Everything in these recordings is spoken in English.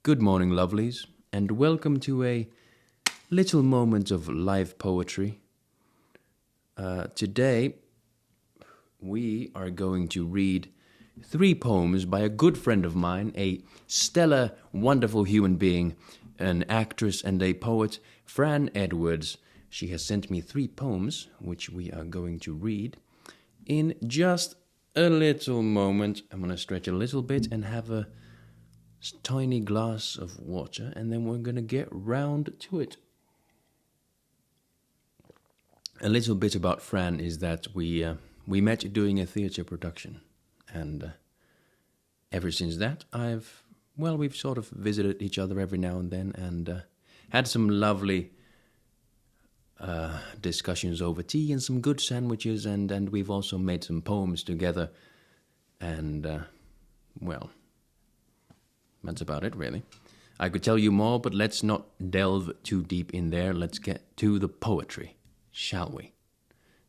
Good morning, lovelies, and welcome to a little moment of live poetry. Today, we are going to read 3 poems by a good friend of mine, a stellar, wonderful human being, an actress and a poet, Fran Edwards. She has sent me 3 poems, which we are going to read in just a little moment. I'm going to stretch a little bit and have a tiny glass of water, and then we're going to get round to it. A little bit about Fran is that we met doing a theatre production, and ever since that we've sort of visited each other every now and then, and had some lovely discussions over tea and some good sandwiches, and we've also made some poems together, and that's about it, really. I could tell you more, but let's not delve too deep in there. Let's get to the poetry, shall we?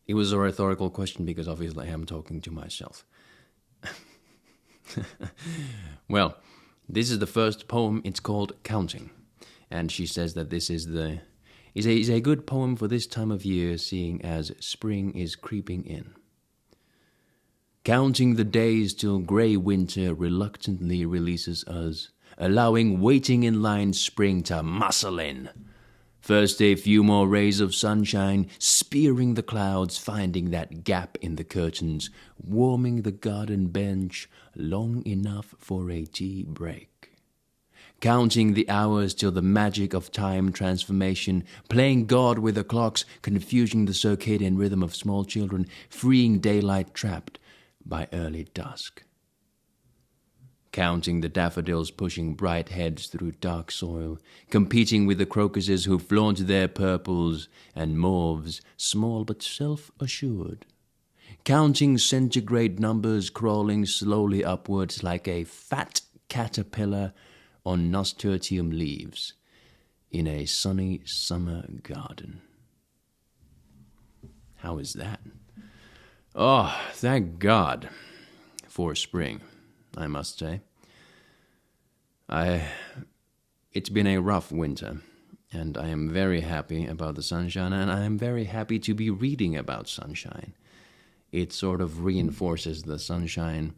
It was a rhetorical question because obviously I am talking to myself. Well, this is the first poem. It's called Counting, and she says that this is a good poem for this time of year, seeing as spring is creeping in. Counting the days till grey winter reluctantly releases us, allowing waiting in line spring to muscle in. First a few more rays of sunshine, spearing the clouds, finding that gap in the curtains, warming the garden bench long enough for a tea break. Counting the hours till the magic of time transformation, playing God with the clocks, confusing the circadian rhythm of small children, freeing daylight trapped by early dusk. Counting the daffodils pushing bright heads through dark soil, competing with the crocuses who flaunt their purples and mauves, small but self-assured. Counting centigrade numbers crawling slowly upwards like a fat caterpillar on nasturtium leaves in a sunny summer garden. How is that? Oh, thank God for spring, I must say. It's been a rough winter, and I am very happy about the sunshine, and I am very happy to be reading about sunshine. It sort of reinforces the sunshine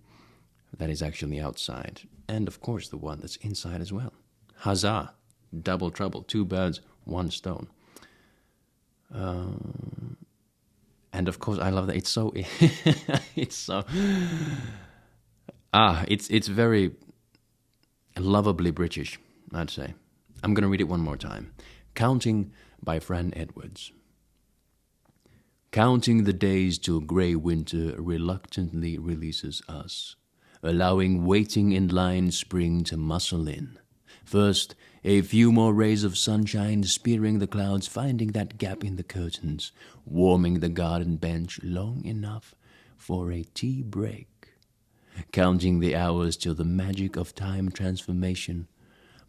that is actually outside, and of course the one that's inside as well. Huzzah! Double trouble, 2 birds, 1 stone. And of course, I love that. It's so, it's very lovably British, I'd say. I'm going to read it one more time. Counting by Fran Edwards. Counting the days till grey winter reluctantly releases us, allowing waiting in line spring to muscle in. First, a few more rays of sunshine spearing the clouds, finding that gap in the curtains, warming the garden bench long enough for a tea break. Counting the hours till the magic of time transformation,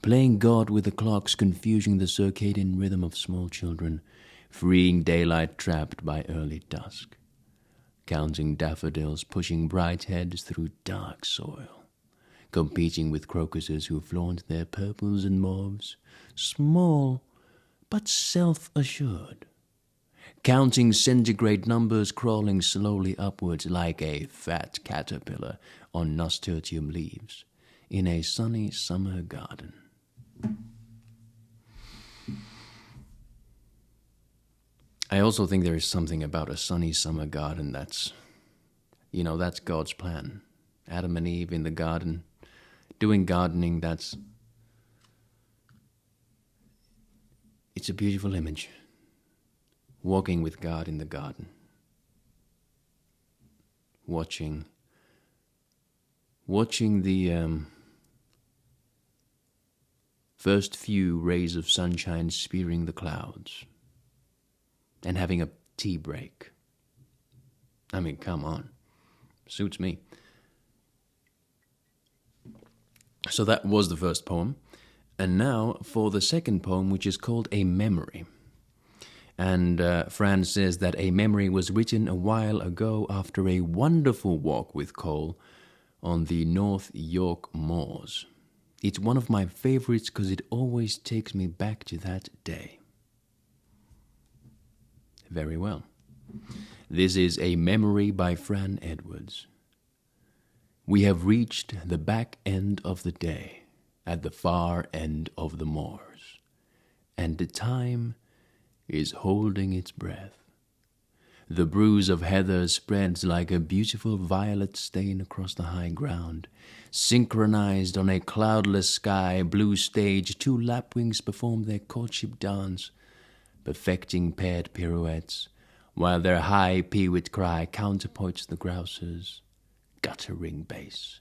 playing God with the clocks, confusing the circadian rhythm of small children, freeing daylight trapped by early dusk. Counting daffodils pushing bright heads through dark soil, competing with crocuses who flaunt their purples and mauves, small but self-assured. Counting centigrade numbers crawling slowly upwards like a fat caterpillar on nasturtium leaves in a sunny summer garden. I also think there is something about a sunny summer garden that's God's plan. Adam and Eve in the garden, doing gardening, it's a beautiful image. Walking with God in the garden. Watching the first few rays of sunshine spearing the clouds. And having a tea break. I mean, come on. Suits me. So that was the first poem. And now for the second poem, which is called A Memory. And Fran says that a memory was written a while ago after a wonderful walk with Cole on the North York moors. It's one of my favorites because it always takes me back to that day. Very well. This is A Memory by Fran Edwards. We have reached the back end of the day, at the far end of the moors, and the time is holding its breath. The bruise of heather spreads like a beautiful violet stain across the high ground. Synchronized on a cloudless sky blue stage, two lapwings perform their courtship dance, perfecting paired pirouettes, while their high peewit cry counterpoints the grouse's guttering bass,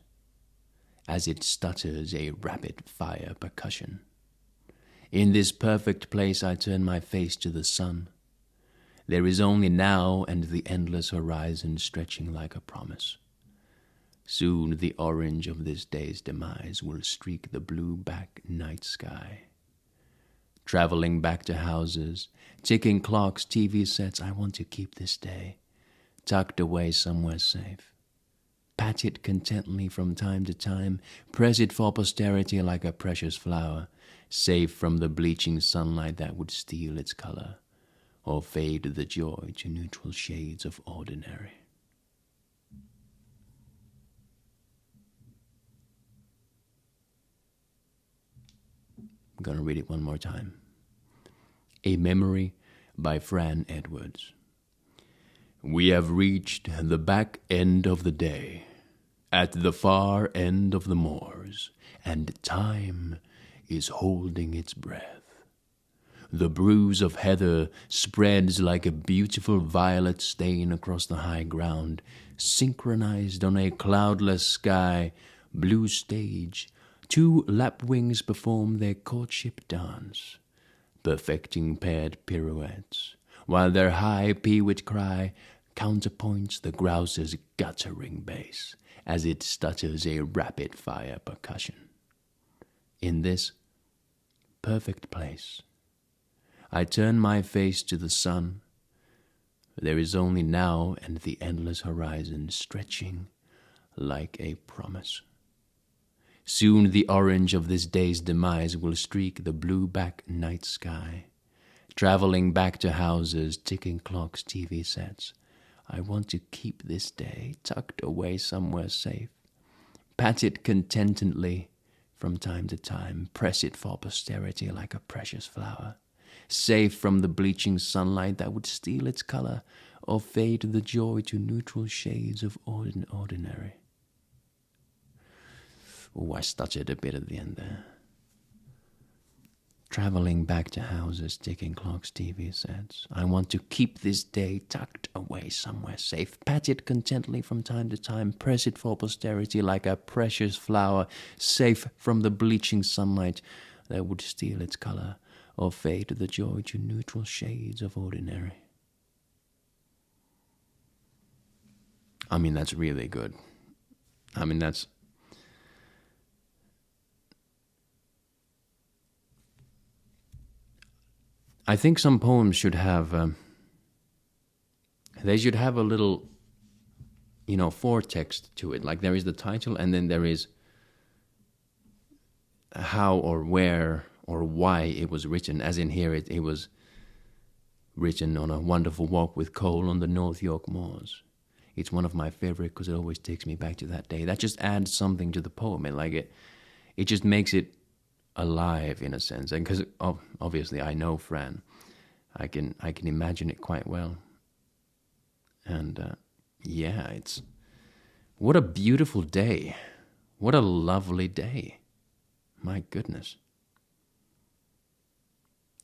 as it stutters a rapid-fire percussion. In this perfect place I turn my face to the sun. There is only now and the endless horizon stretching like a promise. Soon the orange of this day's demise will streak the blue-back night sky. Traveling back to houses, ticking clocks, TV sets, I want to keep this day tucked away somewhere safe. Pat it contently from time to time, press it for posterity like a precious flower, safe from the bleaching sunlight that would steal its color, or fade the joy to neutral shades of ordinary. I'm going to read it one more time. A Memory by Fran Edwards. We have reached the back end of the day, at the far end of the moors, and time is holding its breath. The bruise of heather spreads like a beautiful violet stain across the high ground, synchronized on a cloudless sky, blue stage. Two lapwings perform their courtship dance, perfecting paired pirouettes, while their high peewit cry counterpoints the grouse's guttering bass as it stutters a rapid-fire percussion. In this perfect place, I turn my face to the sun. There is only now and the endless horizon stretching like a promise. Soon the orange of this day's demise will streak the blue-back night sky. Traveling back to houses, ticking clocks, TV sets, I want to keep this day tucked away somewhere safe. Pat it contentedly from time to time, press it for posterity like a precious flower, safe from the bleaching sunlight that would steal its color or fade the joy to neutral shades of ordinary. Oh, I stuttered a bit at the end there. Traveling back to houses, ticking clocks, TV sets, I want to keep this day tucked away somewhere safe. Pat it contentedly from time to time, press it for posterity like a precious flower, safe from the bleaching sunlight that would steal its color or fade the joy to neutral shades of ordinary. I mean, that's really good. I mean, I think some poems should have, they should have a little, foretext to it. Like there is the title and then there is how or where or why it was written. As in here, it was written on a wonderful walk with Cole on the North York moors. It's one of my favorite because it always takes me back to that day. That just adds something to the poem. It just makes it alive in a sense, and because obviously I know Fran, I can imagine it quite well, and it's what a beautiful day, what a lovely day, my goodness,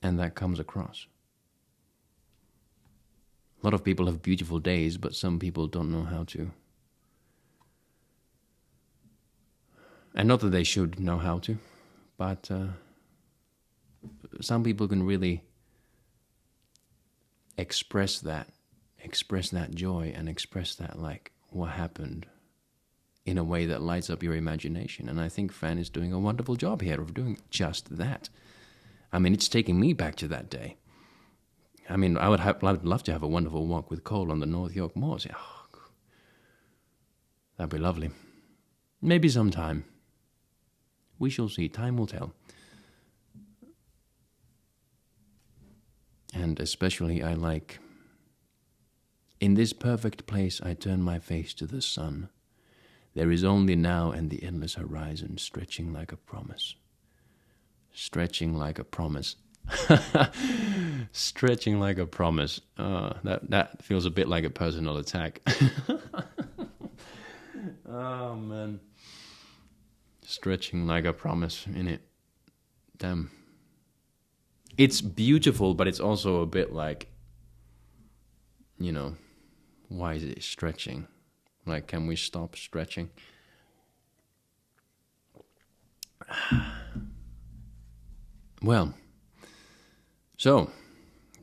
and that comes across. A lot of people have beautiful days, but some people don't know how to, and not that they should know how to. But some people can really express that joy and express that, like, what happened in a way that lights up your imagination. And I think Fran is doing a wonderful job here of doing just that. I mean, it's taking me back to that day. I mean, I'd love to have a wonderful walk with Cole on the North York moors. Oh, that'd be lovely. Maybe sometime. We shall see. Time will tell. And especially I like, in this perfect place I turn my face to the sun. There is only now and the endless horizon stretching like a promise. Stretching like a promise. Stretching like a promise. That feels a bit like a personal attack. Oh, man. Stretching like a promise, innit? Damn. It's beautiful, but it's also a bit like, you know, why is it stretching? Like, can we stop stretching? Well, so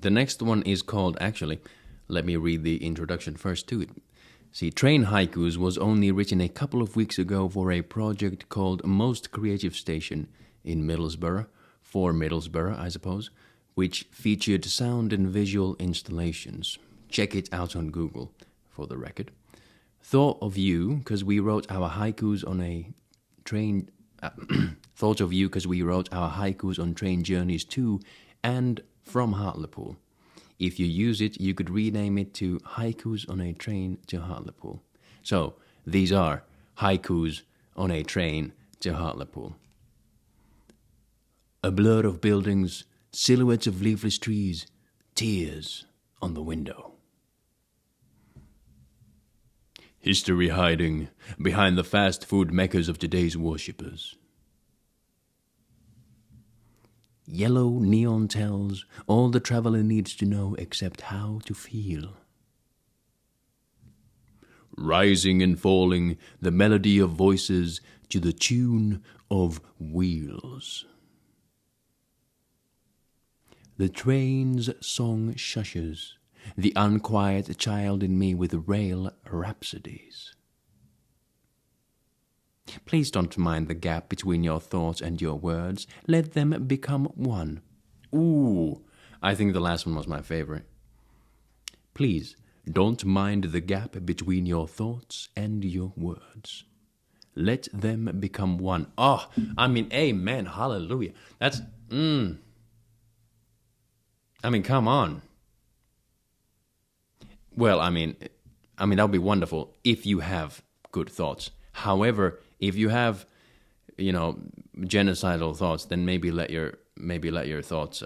the next one is called, actually, let me read the introduction first to it. See, Train Haikus was only written a couple of weeks ago for a project called Most Creative Station in Middlesbrough, for Middlesbrough, I suppose, which featured sound and visual installations. Check it out on Google, for the record. Thought of you, because we wrote our haikus on a train... thought of you because we wrote our haikus on train journeys to and from Hartlepool. If you use it, you could rename it to Haikus on a Train to Hartlepool. So, these are haikus on a train to Hartlepool. A blur of buildings, silhouettes of leafless trees, tears on the window. History hiding behind the fast food meccas of today's worshippers. Yellow neon tells all the traveler needs to know except how to feel. Rising and falling, the melody of voices to the tune of wheels. The train's song shushes the unquiet child in me with rail rhapsodies. Please don't mind the gap between your thoughts and your words. Let them become one. Ooh, I think the last one was my favorite. Please don't mind the gap between your thoughts and your words. Let them become one. Oh, I mean, amen, hallelujah. That's, I mean, come on. Well, I mean, that would be wonderful if you have good thoughts. However, if you have, genocidal thoughts, then maybe let your thoughts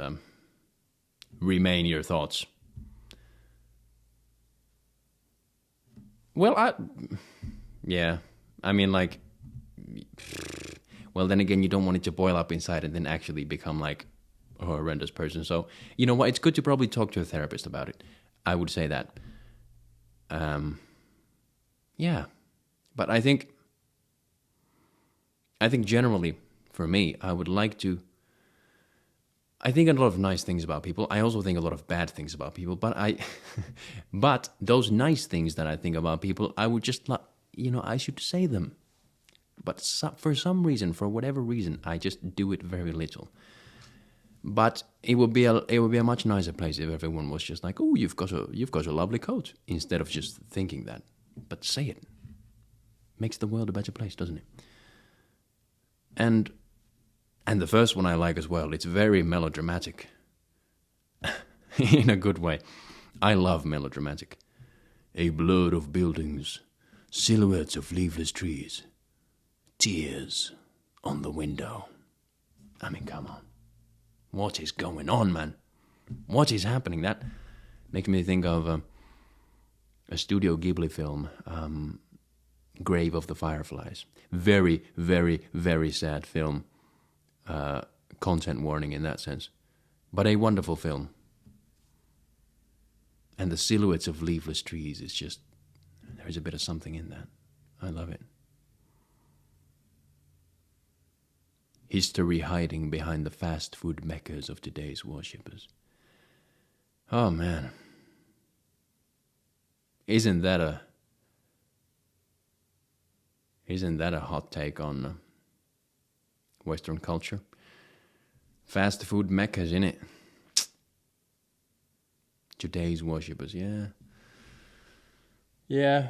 remain your thoughts. Well, well, then again, you don't want it to boil up inside and then actually become like a horrendous person. So, you know what? It's good to probably talk to a therapist about it. I would say that. Yeah, but I think generally, for me, I think a lot of nice things about people. I also think a lot of bad things about people, but those nice things that I think about people, I would just, I should say them. But for some reason, for whatever reason, I just do it very little. But it would be a much nicer place if everyone was just like, "Oh, you've got a lovely coat," instead of just thinking that. But say it. Makes the world a better place, doesn't it? And the first one I like as well. It's very melodramatic. In a good way. I love melodramatic. A blur of buildings, silhouettes of leafless trees, tears on the window. I mean, come on. What is going on, man? What is happening? That makes me think of a Studio Ghibli film, Grave of the Fireflies. Very, very, very sad film. Content warning in that sense. But a wonderful film. And the silhouettes of leafless trees is just, there's a bit of something in that. I love it. History hiding behind the fast food meccas of today's worshippers. Oh, man. Isn't that a hot take on Western culture? Fast food meccas, innit? Today's worshippers, yeah. Yeah.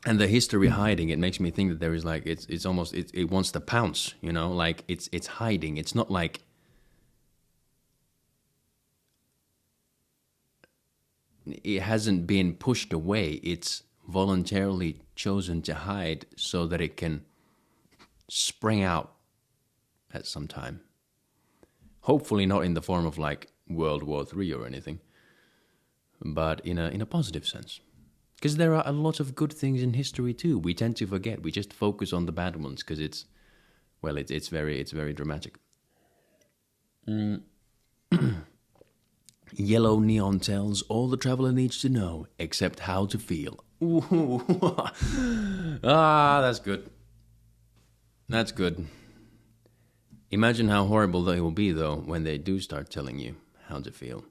And the history hiding, it makes me think that there is like it's almost it wants to pounce, you know, like it's hiding. It's not like it hasn't been pushed away. It's voluntarily chosen to hide so that it can spring out at some time. Hopefully not in the form of like World War III or anything, but in a positive sense. Because there are a lot of good things in history too. We tend to forget. We just focus on the bad ones because it's very dramatic. Yellow neon tells all the traveler needs to know except how to feel. Ooh. That's good. That's good. Imagine how horrible they will be, though, when they do start telling you how to feel.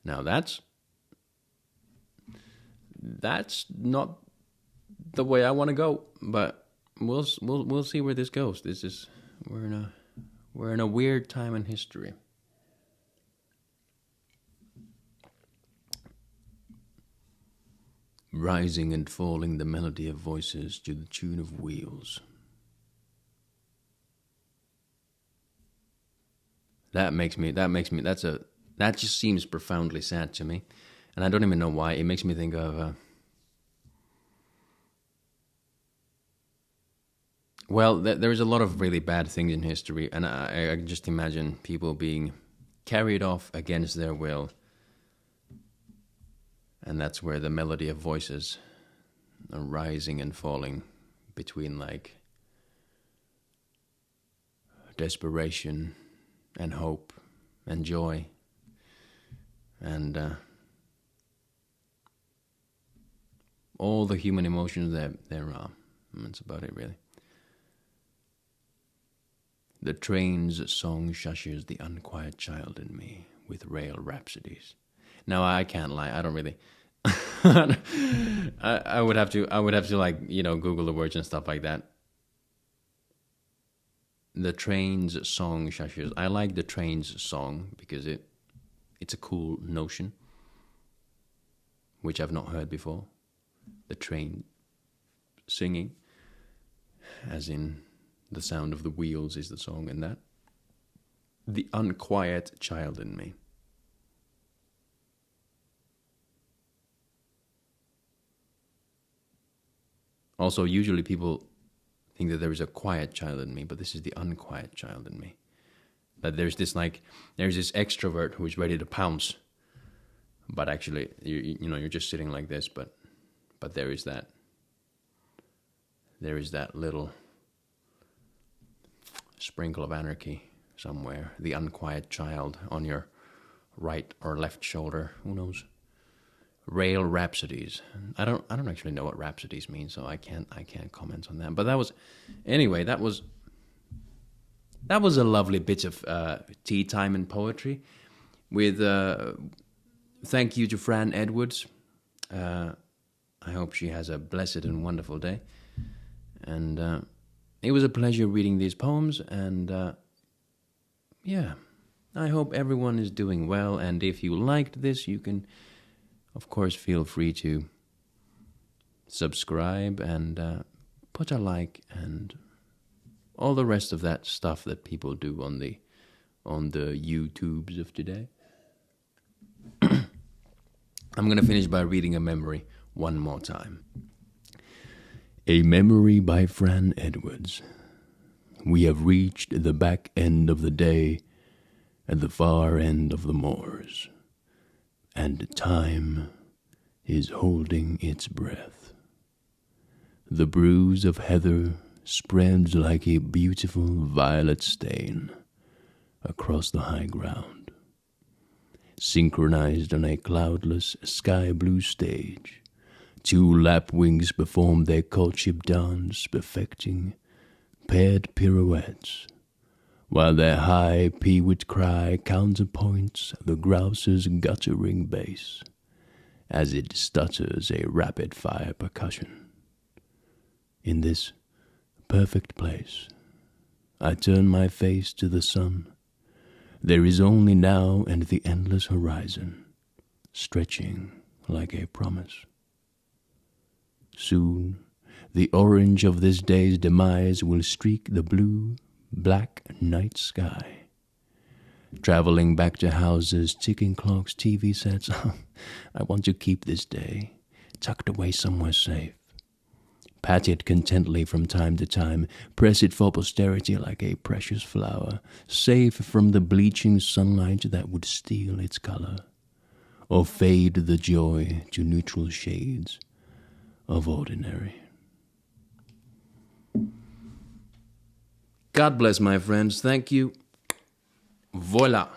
Now that's not the way I want to go, but we'll see where this goes. We're in a weird time in history. Rising and falling the melody of voices to the tune of wheels. That just seems profoundly sad to me. And I don't even know why. It makes me think of there's a lot of really bad things in history, and I can just imagine people being carried off against their will. And that's where the melody of voices are rising and falling between like desperation and hope and joy and all the human emotions that there are. That's about it, really. The train's song shushes the unquiet child in me with rail rhapsodies. Now I can't lie, I don't really. I would have to like, you know, Google the words and stuff like that. The train's song shushes. I like the train's song because it's a cool notion, which I've not heard before. The train singing, as in the sound of the wheels is the song, and that. The unquiet child in me. Also, usually people think that there is a quiet child in me, but this is the unquiet child in me. That there's this extrovert who is ready to pounce, but actually, you're just sitting like this. But there is that little sprinkle of anarchy somewhere. The unquiet child on your right or left shoulder. Who knows? Rail rhapsodies. I don't actually know what rhapsodies mean, so I can't comment on that. But that was a lovely bit of tea time and poetry. With thank you to Fran Edwards. I hope she has a blessed and wonderful day. And it was a pleasure reading these poems. And I hope everyone is doing well. And if you liked this, you can, of course, feel free to subscribe and put a like and all the rest of that stuff that people do on the YouTubes of today. I'm going to finish by reading a memory one more time. A memory by Fran Edwards. We have reached the back end of the day at the far end of the moors, and time is holding its breath. The bruise of heather spreads like a beautiful violet stain across the high ground. Synchronized on a cloudless sky-blue stage, two lapwings perform their courtship dance, perfecting paired pirouettes, while their high peewit cry counterpoints the grouse's guttering bass as it stutters a rapid-fire percussion. In this perfect place, I turn my face to the sun. There is only now and the endless horizon, stretching like a promise. Soon The orange of this day's demise will streak the blue, black night sky. Traveling back to houses, ticking clocks, TV sets. I want to keep this day tucked away somewhere safe. Pat it contently from time to time, press it for posterity like a precious flower, safe from the bleaching sunlight that would steal its color, or fade the joy to neutral shades of ordinary. God bless, my friends. Thank you. Voila.